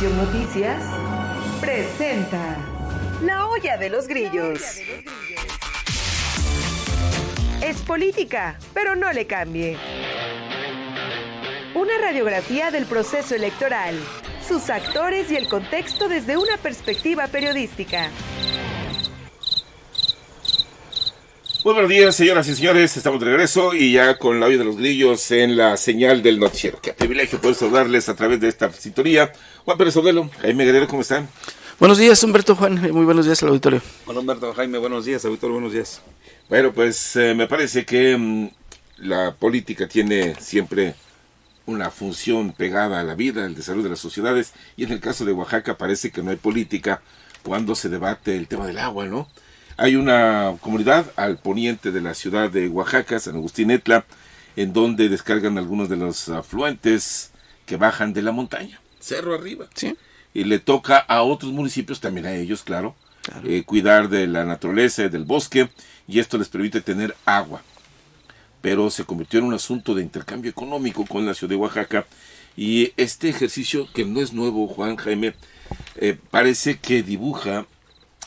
Univisión Noticias presenta La Olla de los Grillos. Es política, pero no le cambie. Una radiografía del proceso electoral, sus actores y el contexto desde una perspectiva periodística. Muy buenos días, señoras y señores, estamos de regreso y ya con la olla de los grillos en la señal del noticiero. Qué privilegio poder saludarles a través de esta sintonía. Juan Pérez Odelo, Jaime Guerrero, ¿cómo están? Buenos días, Humberto, Juan, muy buenos días al auditorio. Hola Humberto, Jaime, buenos días, auditorio, buenos días. Bueno, pues me parece que la política tiene siempre una función pegada a la vida, al desarrollo de las sociedades, y en el caso de Oaxaca parece que no hay política cuando se debate el tema del agua, ¿no? Hay una comunidad al poniente de la ciudad de Oaxaca, San Agustín Etla, en donde descargan algunos de los afluentes que bajan de la montaña, cerro arriba. Sí. Y le toca a otros municipios, también a ellos, claro. Cuidar de la naturaleza, del bosque, y esto les permite tener agua. Pero se convirtió en un asunto de intercambio económico con la ciudad de Oaxaca, y este ejercicio, que no es nuevo, Juan, Jaime, parece que dibuja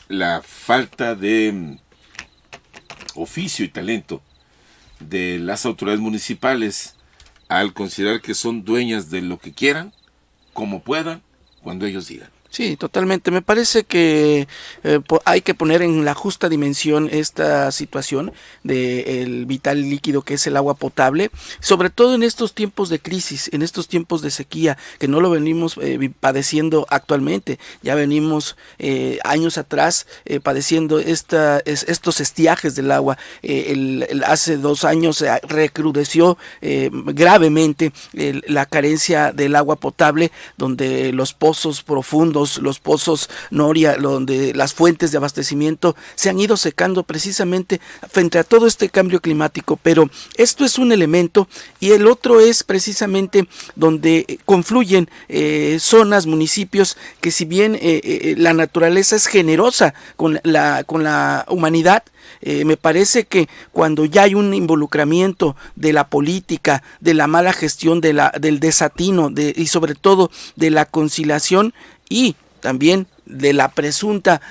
la falta de oficio y talento de las autoridades municipales al considerar que son dueñas de lo que quieran, como puedan, cuando ellos digan. Sí, totalmente. Me parece que hay que poner en la justa dimensión esta situación del vital líquido que es el agua potable, sobre todo en estos tiempos de crisis, en estos tiempos de sequía, que no lo venimos padeciendo actualmente. Ya venimos años atrás padeciendo estos estiajes del agua. Hace 2 años se recrudeció gravemente la carencia del agua potable, donde los pozos profundos, los pozos Noria, donde las fuentes de abastecimiento se han ido secando precisamente frente a todo este cambio climático. Pero esto es un elemento, y el otro es precisamente donde confluyen zonas, municipios, que si bien la naturaleza es generosa con la humanidad, me parece que cuando ya hay un involucramiento de la política, de la mala gestión, del desatino, y sobre todo de la conciliación, y también de la presunta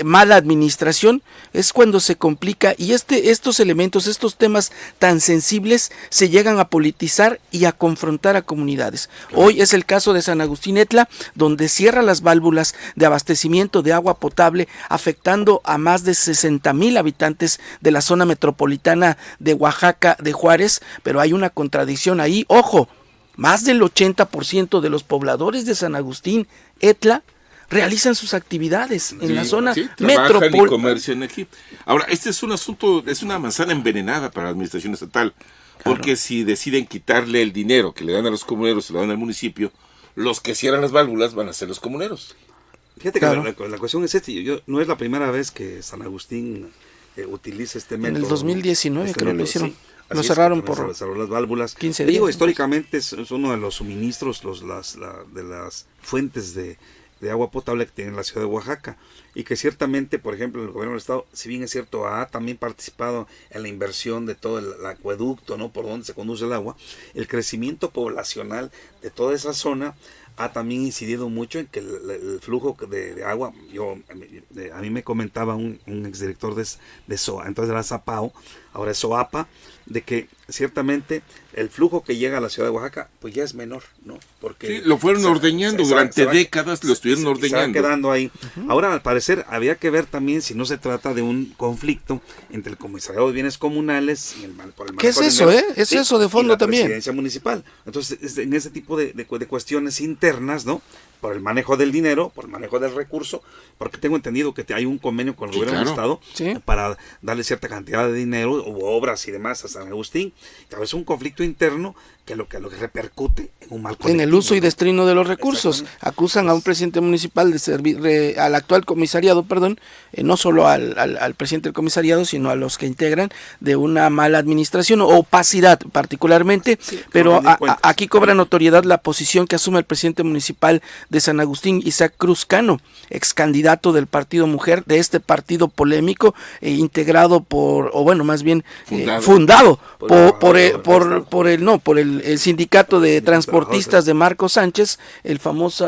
mala administración, es cuando se complica, y estos elementos, estos temas tan sensibles se llegan a politizar y a confrontar a comunidades. Hoy es el caso de San Agustín Etla, donde cierra las válvulas de abastecimiento de agua potable, afectando a más de 60,000 habitantes de la zona metropolitana de Oaxaca, de Juárez. Pero hay una contradicción ahí, ojo, más del 80% de los pobladores de San Agustín Etla realizan sus actividades en la zona metropolitana y comercian aquí. Ahora, este es un asunto, es una manzana envenenada para la administración estatal, porque si deciden quitarle el dinero que le dan a los comuneros, se lo dan al municipio, los que cierran las válvulas van a ser los comuneros. Fíjate que la cuestión es no es la primera vez que San Agustín utiliza este método. En el 2019 creo método, lo hicieron. Sí. Lo cerraron cerró las válvulas. 15 días. Digo, históricamente es uno de los suministros de las fuentes de agua potable que tiene la ciudad de Oaxaca, y que ciertamente, por ejemplo, el gobierno del estado, si bien es cierto, ha también participado en la inversión de todo el acueducto, ¿no?, por donde se conduce el agua, el crecimiento poblacional de toda esa zona ha también incidido mucho en que el flujo de agua, a mí me comentaba un exdirector de SOA, entonces era ZAPAO, ahora es SOAPA, de que ciertamente el flujo que llega a la ciudad de Oaxaca pues ya es menor, ¿no? Porque sí, lo fueron ordeñando durante décadas, lo estuvieron ordeñando. Se va quedando ahí. Ahora, al parecer, había que ver también si no se trata de un conflicto entre el Comisariado de Bienes Comunales y por el ¿qué es eso, Es eso de fondo también. La Presidencia Municipal. Entonces, en ese tipo de cuestiones internas, ¿no?, por el manejo del dinero, por el manejo del recurso, porque tengo entendido que hay un convenio con el gobierno del estado para darle cierta cantidad de dinero u obras y demás a San Agustín. Tal vez un conflicto interno que lo que repercute en un mal colectivo, en el uso y destino de los recursos. Acusan a un presidente municipal de servir al actual comisariado, no solo al presidente del comisariado, sino a los que integran, de una mala administración o opacidad particularmente, pero aquí cobra notoriedad la posición que asume el presidente municipal de San Agustín, Isaac Cruz Cano, ex candidato del Partido Mujer, de este partido polémico, integrado por, o bueno, más bien fundado por el sindicato de transportistas de Marco Sánchez,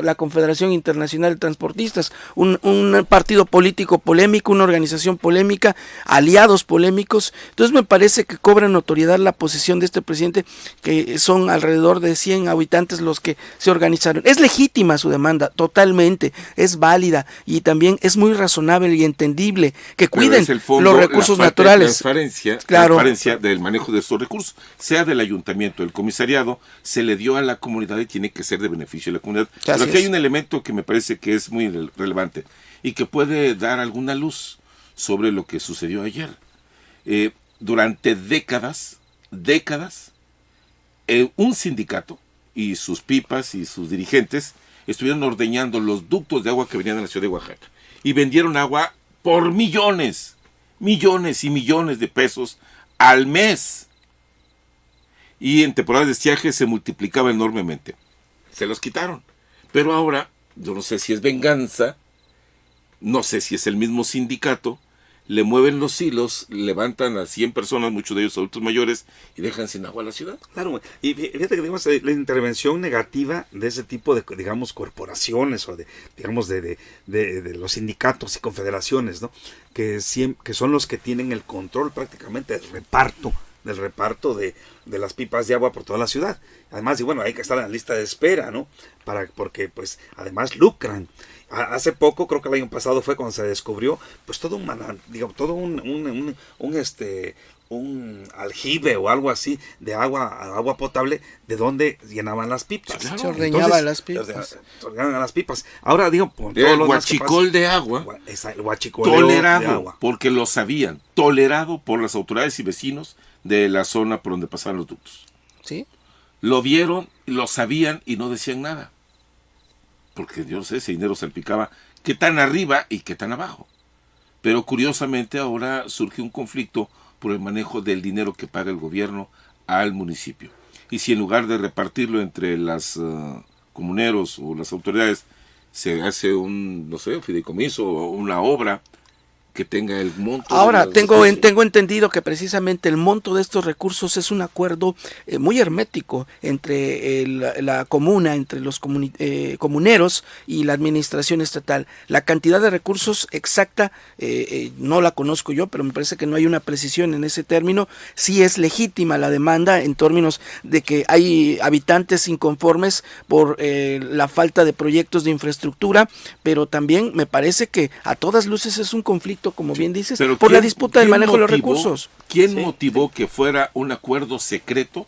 la Confederación Internacional de Transportistas, un partido político polémico, una organización polémica, aliados polémicos. Entonces me parece que cobra notoriedad la posición de este presidente, que son alrededor de 100 habitantes los que se organizaron. Es legítima su demanda, totalmente, es válida, y también es muy razonable y entendible que cuiden los recursos naturales. Transparencia del manejo de estos recursos, sea del ayuntamiento, del comisariado, se le dio a la comunidad y tiene que ser de beneficio de la comunidad. Pero aquí hay un elemento que me parece que es muy relevante y que puede dar alguna luz sobre lo que sucedió ayer. Durante décadas, un sindicato y sus pipas y sus dirigentes estuvieron ordeñando los ductos de agua que venían de la ciudad de Oaxaca y vendieron agua por millones y millones de pesos al mes, y en temporadas de estiaje se multiplicaba enormemente. Se los quitaron, pero ahora yo no sé si es venganza, no sé si es el mismo sindicato, le mueven los hilos, levantan a 100 personas, muchos de ellos adultos mayores, y dejan sin agua a la ciudad. Claro, y fíjate que digamos, la intervención negativa de ese tipo de, digamos, corporaciones o de los sindicatos y confederaciones, ¿no? Que son los que tienen el control prácticamente del reparto de las pipas de agua por toda la ciudad. Además, y bueno, hay que estar en la lista de espera, ¿no? Porque pues además lucran. Hace poco, creo que el año pasado fue cuando se descubrió pues todo un aljibe o algo así de agua potable, de donde llenaban las pipas. Claro, se ordeñaban las pipas. Ahora digo, por todo el huachicol de agua, el huachicoleo tolerado, de agua, porque lo sabían, tolerado por las autoridades y vecinos de la zona por donde pasaban los ductos. ¿Sí? Lo vieron, lo sabían y no decían nada. Porque yo no sé, ese dinero salpicaba qué tan arriba y qué tan abajo. Pero curiosamente ahora surge un conflicto por el manejo del dinero que paga el gobierno al municipio. Y si en lugar de repartirlo entre las comuneros o las autoridades, se hace un fideicomiso o una obra que tenga el monto. Ahora, tengo entendido que precisamente el monto de estos recursos es un acuerdo muy hermético entre la comuna, entre los comuneros y la administración estatal. La cantidad de recursos exacta no la conozco yo, pero me parece que no hay una precisión en ese término. Sí es legítima la demanda en términos de que hay habitantes inconformes por la falta de proyectos de infraestructura, pero también me parece que a todas luces es un conflicto, como bien dices, por la disputa del manejo de los recursos. ¿Quién motivó que fuera un acuerdo secreto?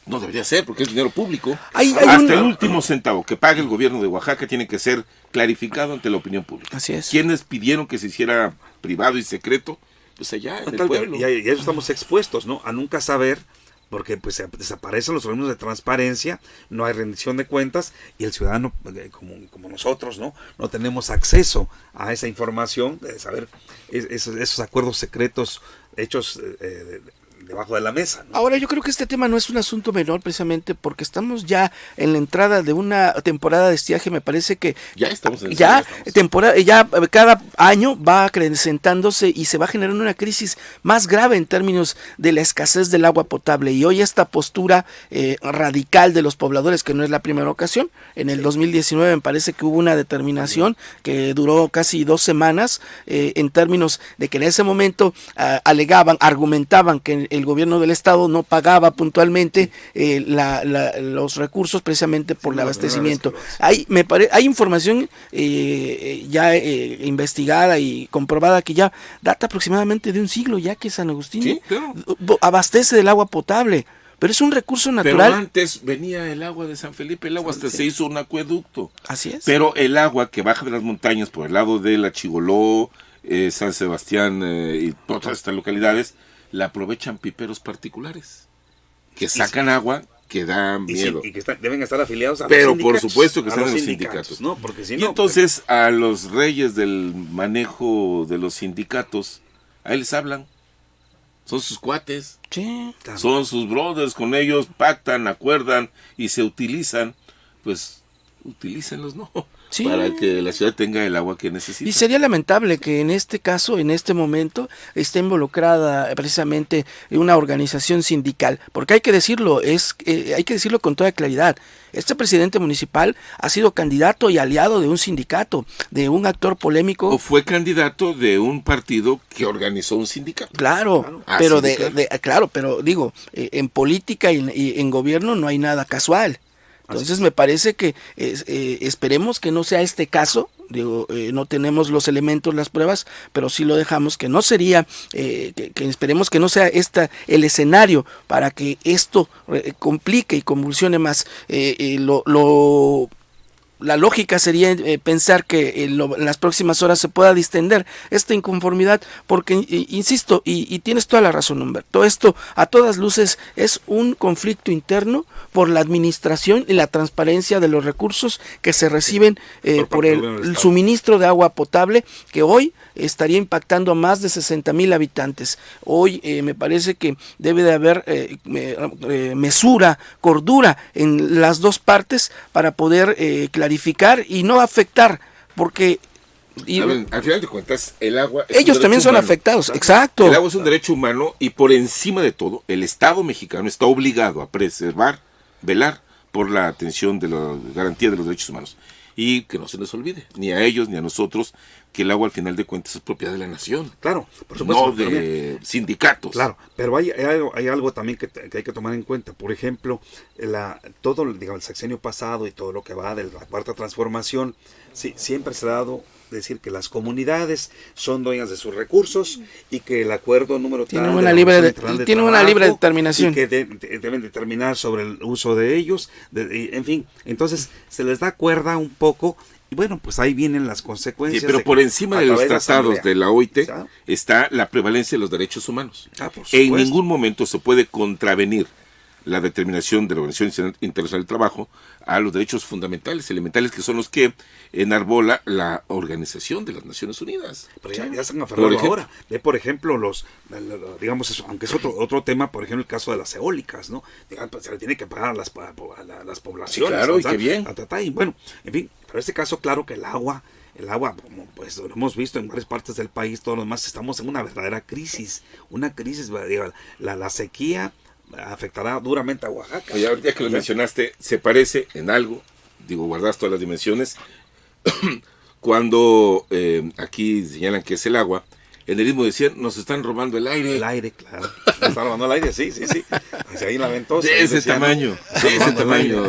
No debería ser, porque es dinero público. Hasta el último centavo que pague el gobierno de Oaxaca tiene que ser clarificado ante la opinión pública. Así es. ¿Quiénes pidieron que se hiciera privado y secreto? Pues allá en el pueblo. Y a eso estamos expuestos, ¿no? A nunca saber, porque pues desaparecen los organismos de transparencia, no hay rendición de cuentas, y el ciudadano, como nosotros, no tenemos acceso a esa información, de saber esos acuerdos secretos hechos debajo de la mesa, ¿no? Ahora, yo creo que este tema no es un asunto menor, precisamente porque estamos ya en la entrada de una temporada de estiaje. Me parece que ya estamos en temporada, ya cada año va acrecentándose y se va generando una crisis más grave en términos de la escasez del agua potable. Y hoy esta postura radical de los pobladores, que no es la primera ocasión, en el 2019 me parece que hubo una determinación que duró casi 2 semanas, en términos de que en ese momento argumentaban que el gobierno del estado no pagaba puntualmente los recursos precisamente por el abastecimiento. Hay información ya investigada y comprobada que ya data aproximadamente de un siglo ya que San Agustín abastece del agua potable. Pero es un recurso natural. Pero antes venía el agua de San Felipe, el agua hasta se hizo un acueducto. Así es. Pero el agua que baja de las montañas por el lado de La Chigoló, San Sebastián y todas estas localidades, la aprovechan piperos particulares que sacan agua que da miedo. Y que deben estar afiliados a pero los sindicatos. Por supuesto que están en los sindicatos. ¿No? Porque si y no, entonces a los reyes del manejo de los sindicatos, ahí les hablan. Son sus cuates, sí, son sus brothers, con ellos pactan, acuerdan y se utilizan, pues utilícenlos, ¿no? Sí. Para que la ciudad tenga el agua que necesita. Y sería lamentable que en este caso, en este momento, esté involucrada precisamente una organización sindical, porque hay que decirlo, hay que decirlo con toda claridad. Este presidente municipal ha sido candidato y aliado de un sindicato, de un actor polémico. O fue candidato de un partido que organizó un sindicato. Claro, pero claro, pero digo, en política y en gobierno no hay nada casual. Entonces me parece que esperemos que no sea este caso. Digo, no tenemos los elementos, las pruebas, pero sí lo dejamos que no sería, que esperemos que no sea el escenario para que esto complique y convulsione más. La lógica sería pensar que en las próximas horas se pueda distender esta inconformidad, porque, insisto, y tienes toda la razón, Humberto, esto a todas luces es un conflicto interno por la administración y la transparencia de los recursos que se reciben por el suministro de agua potable, que hoy estaría impactando a más de 60,000 habitantes. Hoy me parece que debe de haber mesura, cordura en las dos partes para poder clarificar y no afectar, porque al final de cuentas, el agua ellos también son afectados, exacto. El agua es un derecho humano y por encima de todo, el Estado mexicano está obligado a preservar, velar por la atención de la garantía de los derechos humanos. Y que no se les olvide, ni a ellos ni a nosotros, que el agua al final de cuentas es propiedad de la nación. Claro, por supuesto. No de sindicatos. Claro, pero hay algo también que hay que tomar en cuenta. Por ejemplo, todo, digamos, el sexenio pasado y todo lo que va de la cuarta transformación, sí, siempre se ha dado decir que las comunidades son dueñas de sus recursos y que el acuerdo número tiene una libre determinación y que deben determinar sobre el uso de ellos, en fin, entonces se les da cuerda un poco y bueno, pues ahí vienen las consecuencias. Sí, pero por encima de los tratados de la OIT está la prevalencia de los derechos humanos. En ningún momento se puede contravenir la determinación de la Organización Internacional del Trabajo a los derechos fundamentales, elementales, que son los que enarbola la Organización de las Naciones Unidas. Pero ya se han aferrado ahora. Por ejemplo, digamos eso, aunque es otro tema, por ejemplo, el caso de las eólicas, ¿no? Se le tiene que pagar a las poblaciones. Sí, claro, y qué bien. Y bueno, en fin, pero en este caso, claro que el agua, como pues lo hemos visto en varias partes del país, todos los demás, estamos en una verdadera crisis. La sequía afectará duramente a Oaxaca. Oye, ahorita que lo mencionaste, se parece en algo, guardas todas las dimensiones, cuando aquí señalan que es el agua, en el mismo decían, nos están robando el aire. El aire, claro. Nos están robando el aire, sí. Ahí la ventosa. De ese tamaño,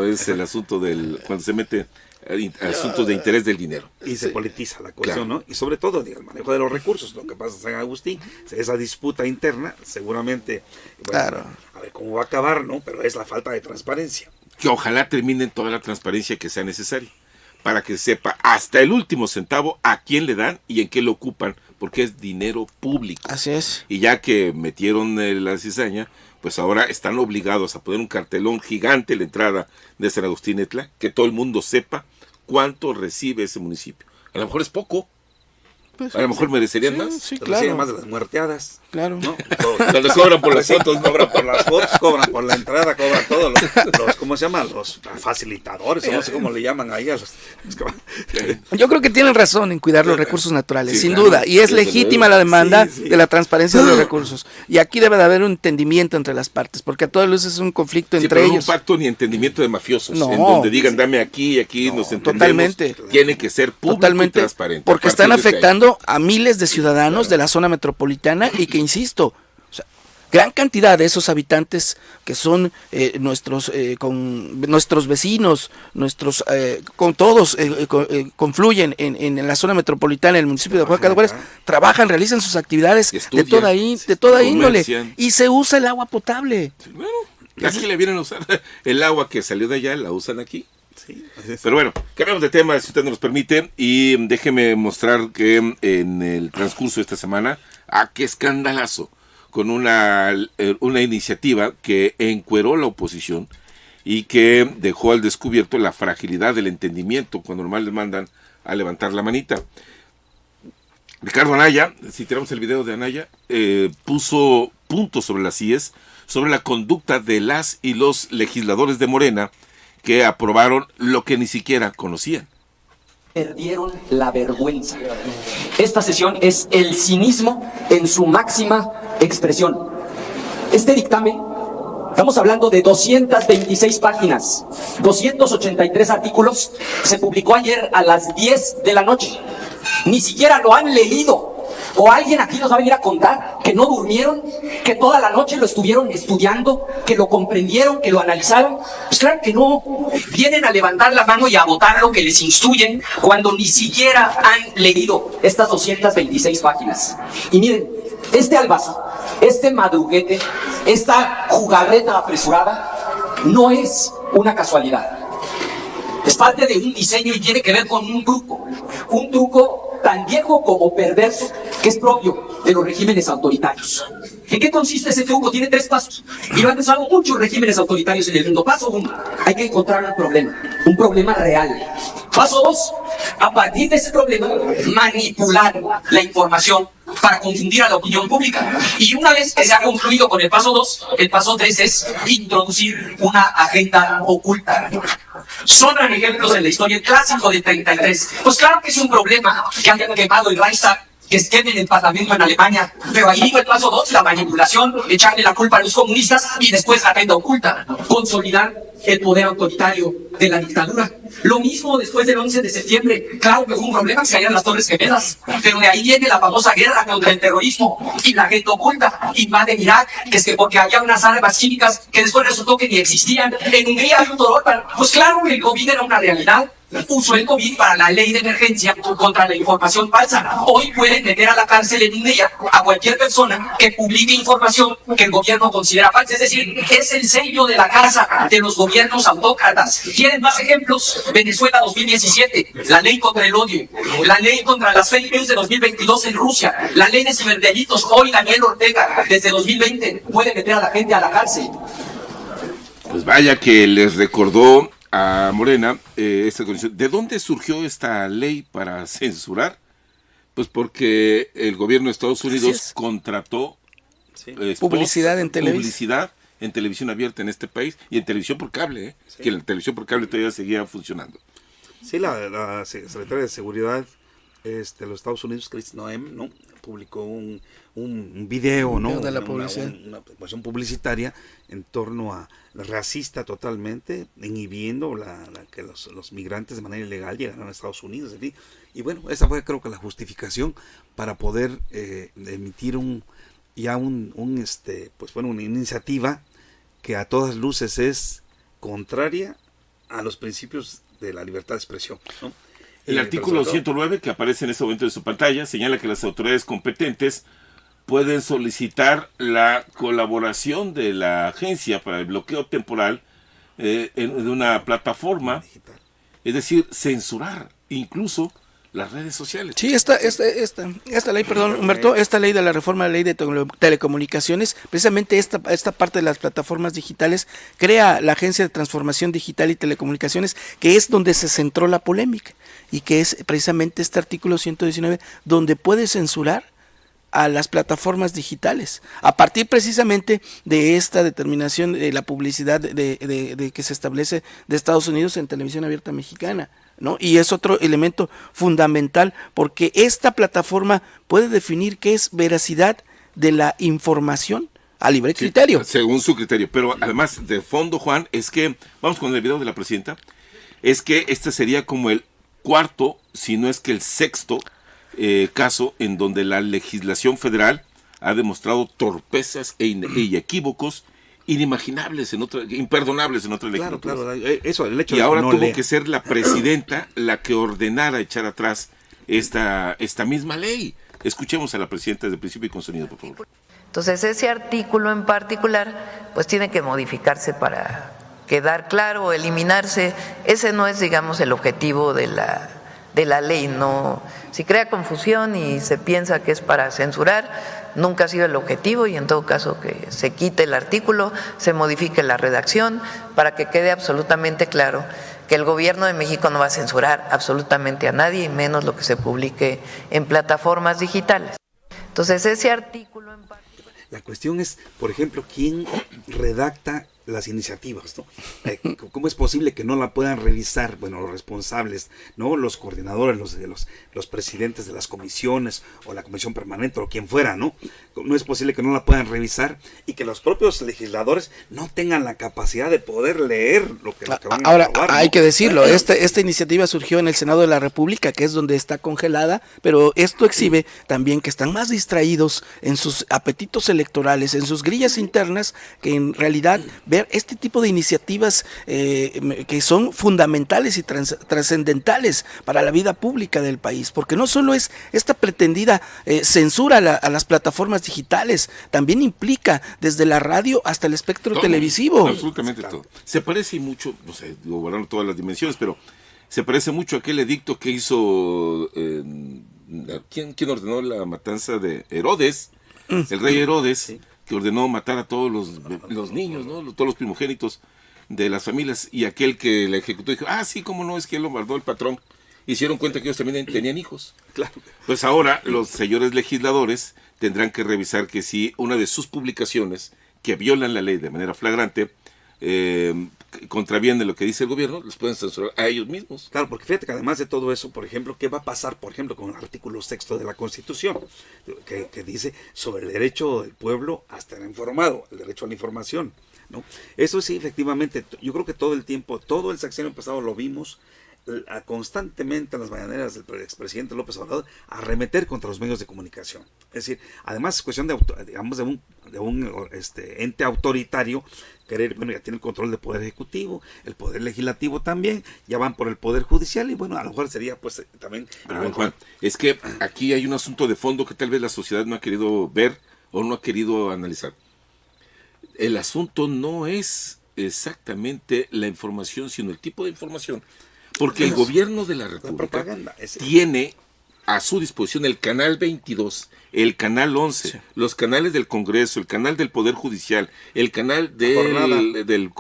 es el asunto cuando se mete asuntos de interés del dinero. Y se politiza la cuestión, claro. ¿No? Y sobre todo, el manejo de los recursos, lo que pasa en San Agustín, esa disputa interna, seguramente, claro. A ver cómo va a acabar, ¿no? Pero es la falta de transparencia. Que ojalá terminen toda la transparencia que sea necesaria, para que sepa hasta el último centavo a quién le dan y en qué lo ocupan, porque es dinero público. Así es. Y ya que metieron la cizaña, pues ahora están obligados a poner un cartelón gigante en la entrada de San Agustín Etla, que todo el mundo sepa cuánto recibe ese municipio. A lo mejor es poco, pues, a lo mejor merecerían más. Sí, claro. Más de las muerteadas. Claro. ¿No? Cuando cobran por las fotos, cobran por las fotos, cobran por la entrada, cobran todos los ¿cómo se llaman? Los facilitadores, no sé cómo le llaman ahí a los. Yo creo que tienen razón en cuidar los recursos naturales, sin claro, duda, y es legítima la demanda de la transparencia de los recursos. Y aquí debe de haber un entendimiento entre las partes, porque a todas luces es un conflicto entre pero ellos. No un pacto ni entendimiento de mafiosos, no, en donde digan dame aquí y aquí nos entendemos. Totalmente. Tiene que ser público y transparente. Porque están afectando a miles de ciudadanos de la zona metropolitana y que, insisto, gran cantidad de esos habitantes que son nuestros vecinos, con todos confluyen en la zona metropolitana, en el municipio de Oaxaca de Juárez, trabajan, realizan sus actividades estudian, de toda índole, y se usa el agua potable. Sí, bueno, aquí le vienen a usar el agua que salió de allá, la usan aquí. Sí, pero bueno, cambiamos de tema si usted nos permite y déjeme mostrar que en el transcurso de esta semana, qué escandalazo, con una iniciativa que encueró la oposición y que dejó al descubierto la fragilidad del entendimiento cuando normal les mandan a levantar la manita. Ricardo Anaya, si tenemos el video de Anaya, puso puntos sobre las IES, sobre la conducta de las y los legisladores de Morena, que aprobaron lo que ni siquiera conocían. Perdieron la vergüenza. Esta sesión es el cinismo en su máxima expresión. Este dictamen, estamos hablando de 226 páginas, 283 artículos, se publicó ayer a las 10 de la noche. Ni siquiera lo han leído. ¿O alguien aquí nos va a venir a contar que no durmieron, que toda la noche lo estuvieron estudiando, que lo comprendieron, que lo analizaron? Pues claro que no. Vienen a levantar la mano y a votar lo que les instruyen cuando ni siquiera han leído estas 226 páginas. Y miren, este albazo, este madruguete, esta jugarreta apresurada no es una casualidad. Es parte de un diseño y tiene que ver con un truco tan viejo como perverso, que es propio de los regímenes autoritarios. ¿En qué consiste ese truco? Tiene 3 pasos. Y lo han usado muchos regímenes autoritarios en el mundo. Paso 1, hay que encontrar un problema real. Paso 2, a partir de ese problema, manipular la información para confundir a la opinión pública. Y una vez que se ha concluido con el paso 2, el paso 3 es introducir una agenda oculta. Sobran ejemplos en la historia, el clásico de 33. Pues claro que es un problema que hayan quemado el Reichstag, que estén en el Parlamento en Alemania, pero ahí digo el paso 2, la manipulación, echarle la culpa a los comunistas y después la agenda oculta, consolidar el poder autoritario de la dictadura. Lo mismo después del 11 de septiembre, claro que fue un problema que se caían las Torres Gemelas, pero de ahí viene la famosa guerra contra el terrorismo y la agenda oculta, invaden Irak, que es que porque había unas armas químicas que después resultó que ni existían. En Hungría hay un dolor, pues claro que el COVID era una realidad. Usó el COVID para la ley de emergencia contra la información falsa. Hoy pueden meter a la cárcel en Hungría a cualquier persona que publique información que el gobierno considera falsa. Es decir, es el sello de la casa de los gobiernos autócratas. ¿Quieren más ejemplos? Venezuela 2017, la ley contra el odio, la ley contra las fake news de 2022 en Rusia, la ley de ciberdelitos. Hoy Daniel Ortega, desde 2020, puede meter a la gente a la cárcel. Pues vaya que les recordó a Morena esta condición. ¿De dónde surgió esta ley para censurar? Pues porque el gobierno de Estados Unidos contrató publicidad en televisión abierta en este país y en televisión por cable, que la televisión por cable todavía seguía funcionando. Sí, la secretaria de Seguridad de los Estados Unidos, Kristi Noem, ¿no?, publicó un video, ¿no?, de la publicidad. una cuestión publicitaria en torno a la racista totalmente, inhibiendo que los migrantes de manera ilegal llegaran a Estados Unidos, en fin. Y bueno, esa fue, creo que, la justificación para poder emitir una iniciativa que a todas luces es contraria a los principios de la libertad de expresión, ¿no? El artículo 109, que aparece en este momento en su pantalla, señala que las autoridades competentes pueden solicitar la colaboración de la agencia para el bloqueo temporal de una plataforma, es decir, censurar incluso las redes sociales. Sí, esta ley, perdón, Humberto, esta ley de la reforma de la ley de telecomunicaciones, precisamente esta parte de las plataformas digitales, crea la Agencia de Transformación Digital y Telecomunicaciones, que es donde se centró la polémica, y que es precisamente este artículo 119, donde puede censurar a las plataformas digitales, a partir precisamente de esta determinación de la publicidad de que se establece de Estados Unidos en televisión abierta mexicana, ¿no? Y es otro elemento fundamental, porque esta plataforma puede definir qué es veracidad de la información a libre criterio. Sí, según su criterio, pero además de fondo, Juan, es que, vamos con el video de la presidenta, es que este sería como el cuarto, si no es que el sexto caso en donde la legislación federal ha demostrado torpezas y equívocos inimaginables, imperdonables en otras legislaturas. Claro, eso, el hecho y de ahora no tuvo leer. que ser la presidenta la que ordenara echar atrás esta misma ley. Escuchemos a la presidenta desde el principio y con sonido, por favor. Entonces, ese artículo en particular, pues tiene que modificarse para quedar claro, eliminarse. Ese no es, digamos, el objetivo de la ley, no. Si crea confusión y se piensa que es para censurar, nunca ha sido el objetivo, y en todo caso que se quite el artículo, se modifique la redacción para que quede absolutamente claro que el gobierno de México no va a censurar absolutamente a nadie, y menos lo que se publique en plataformas digitales. Entonces, ese artículo en particular... La cuestión es, por ejemplo, quién redacta las iniciativas, ¿no? ¿Cómo es posible que no la puedan revisar, bueno, los responsables, ¿no? Los coordinadores, los presidentes de las comisiones o la comisión permanente o quien fuera, ¿no? No es posible que no la puedan revisar y que los propios legisladores no tengan la capacidad de poder leer lo que van a Ahora, aprobar, ¿no? hay que decirlo, esta iniciativa surgió en el Senado de la República, que es donde está congelada, pero esto exhibe también que están más distraídos en sus apetitos electorales, en sus grillas internas, que en realidad ver este tipo de iniciativas que son fundamentales y trascendentales para la vida pública del país, porque no solo es esta pretendida censura a las plataformas digitales, también implica desde la radio hasta el espectro Todo, televisivo. Absolutamente todo. Se parece mucho, no sé, digo, guardando todas las dimensiones, pero se parece mucho a aquel edicto que hizo, ¿quién ordenó la matanza de Herodes? El rey Herodes, que ordenó matar a todos los niños, ¿no? Todos los primogénitos de las familias, y aquel que la ejecutó dijo, sí, cómo no, es que él lo guardó el patrón. Hicieron cuenta que ellos también tenían hijos. Claro. Pues ahora los señores legisladores tendrán que revisar que si una de sus publicaciones que violan la ley de manera flagrante contraviene lo que dice el gobierno, los pueden censurar a ellos mismos. Claro, porque fíjate que además de todo eso, por ejemplo, ¿qué va a pasar, por ejemplo, con el artículo 6 de la Constitución? Que dice sobre el derecho del pueblo a estar informado, el derecho a la información, ¿no? Eso sí, efectivamente, yo creo que todo el tiempo, todo el sexenio pasado lo vimos constantemente en las mañaneras del expresidente López Obrador arremeter contra los medios de comunicación. Es decir, además es cuestión de un ente autoritario querer, bueno, ya tiene el control del poder ejecutivo, el poder legislativo también, ya van por el poder judicial y bueno, a lo mejor sería pues también... Pero Juan, es que aquí hay un asunto de fondo que tal vez la sociedad no ha querido ver o no ha querido analizar. El asunto no es exactamente la información, sino el tipo de información. Porque el gobierno de la República tiene a su disposición el canal 22, el canal 11, sí, los canales del Congreso, el canal del Poder Judicial, el canal del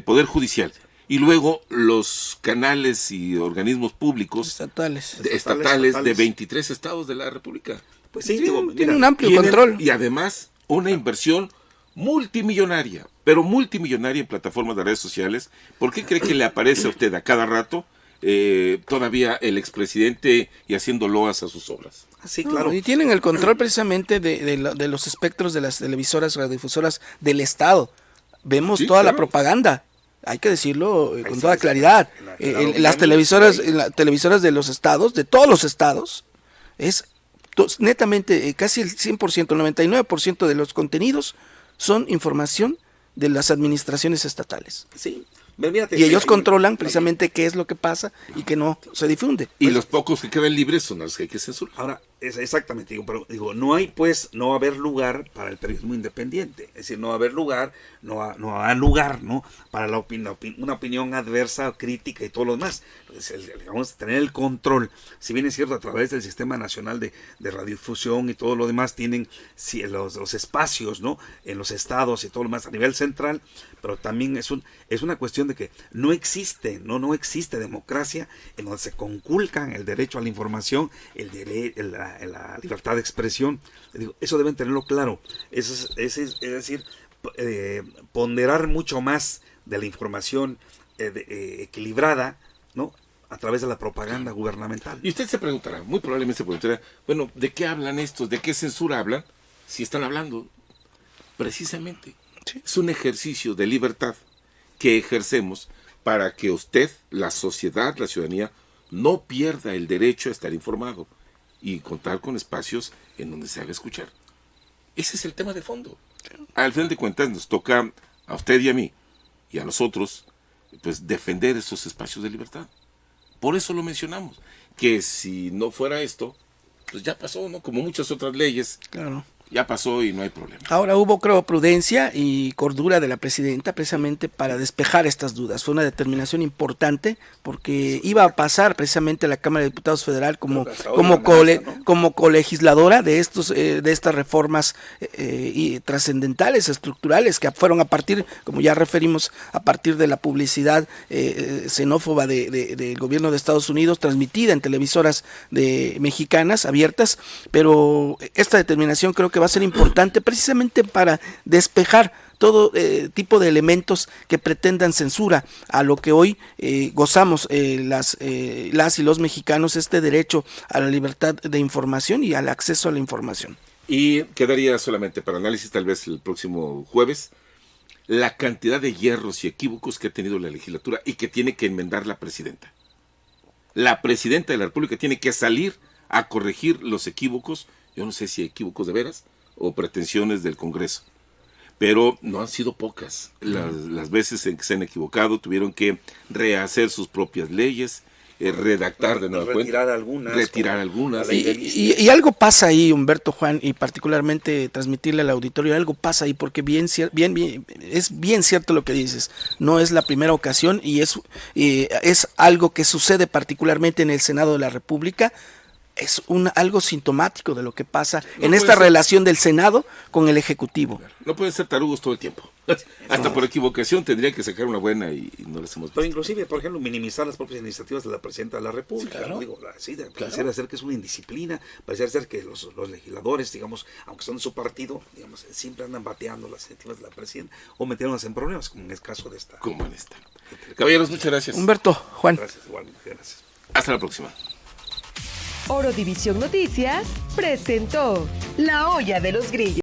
Poder Judicial, y luego los canales y organismos públicos estatales de 23 estados de la República. Pues sí, tiene un amplio control. Y además una inversión multimillonaria, pero multimillonaria en plataformas de redes sociales. ¿Por qué cree que le aparece a usted a cada rato todavía el expresidente y haciendo loas a sus obras? Sí, claro. Y tienen el control precisamente de los espectros de las televisoras, radiodifusoras del Estado. Vemos toda la propaganda, hay que decirlo con toda claridad. Las televisoras de los estados, de todos los estados, es netamente casi el 100%, el 99% de los contenidos son información de las administraciones estatales. Sí. Y ellos controlan precisamente qué es lo que pasa y que no se difunde. Y los pocos que quedan libres son los que hay que censurar. Ahora, exactamente, no va a haber lugar para el periodismo independiente. Es decir, no va a haber lugar, no va a haber lugar, ¿no? Para una opinión adversa, crítica y todo lo demás. Vamos a tener el control. Si bien es cierto, a través del Sistema Nacional de Radiodifusión y todo lo demás, tienen los espacios, ¿no? En los estados y todo lo demás a nivel central, pero también es una cuestión de que no existe democracia en donde se conculcan el derecho a la información, la libertad de expresión. Eso deben tenerlo claro. Es decir, ponderar mucho más de la información equilibrada, ¿no? A través de la propaganda gubernamental. Y usted se preguntará, muy probablemente se preguntará, bueno, ¿de qué hablan estos? ¿De qué censura hablan? Si están hablando, precisamente, es un ejercicio de libertad que ejercemos para que usted, la sociedad, la ciudadanía, no pierda el derecho a estar informado y contar con espacios en donde se haga escuchar. Ese es el tema de fondo. Al final de cuentas nos toca a usted y a mí y a nosotros pues defender esos espacios de libertad. Por eso lo mencionamos, que si no fuera esto, pues ya pasó, ¿no? Como muchas otras leyes. Claro. Ya pasó y no hay problema. Ahora hubo, creo, prudencia y cordura de la presidenta precisamente para despejar estas dudas. Fue una determinación importante porque iba a pasar precisamente a la Cámara de Diputados Federal como colegisladora de estas reformas y trascendentales, estructurales, que fueron a partir, como ya referimos, a partir de la publicidad xenófoba del gobierno de Estados Unidos, transmitida en televisoras mexicanas abiertas, pero esta determinación creo que va a ser importante precisamente para despejar todo tipo de elementos que pretendan censura a lo que hoy gozamos las y los mexicanos, este derecho a la libertad de información y al acceso a la información. Y quedaría solamente para análisis, tal vez el próximo jueves, la cantidad de hierros y equívocos que ha tenido la legislatura y que tiene que enmendar la presidenta. La presidenta de la República tiene que salir a corregir los equívocos, yo no sé si equívocos de veras o pretensiones del Congreso, pero no han sido pocas las veces en que se han equivocado, tuvieron que rehacer sus propias leyes, redactar de nueva cuenta, retirar algunas. Y algo pasa ahí, Humberto, Juan, y particularmente transmitirle al auditorio, algo pasa ahí, porque es bien cierto lo que dices, no es la primera ocasión y es algo que sucede particularmente en el Senado de la República. Es algo sintomático de lo que pasa en esta relación del Senado con el Ejecutivo. No pueden ser tarugos todo el tiempo. Hasta por equivocación tendría que sacar una buena y no las hemos visto. Pero inclusive, por ejemplo, minimizar las propias iniciativas de la Presidenta de la República. Sí, claro. Pareciera ser que es una indisciplina, pareciera ser que los legisladores, digamos, aunque son de su partido, digamos, siempre andan bateando las iniciativas de la Presidenta o metiéndolas en problemas, como en el caso de esta. Como en esta. Caballeros, muchas gracias. Humberto, Juan. Gracias, igualmente, gracias. Hasta la próxima. Oro División Noticias presentó La Olla de los Grillos.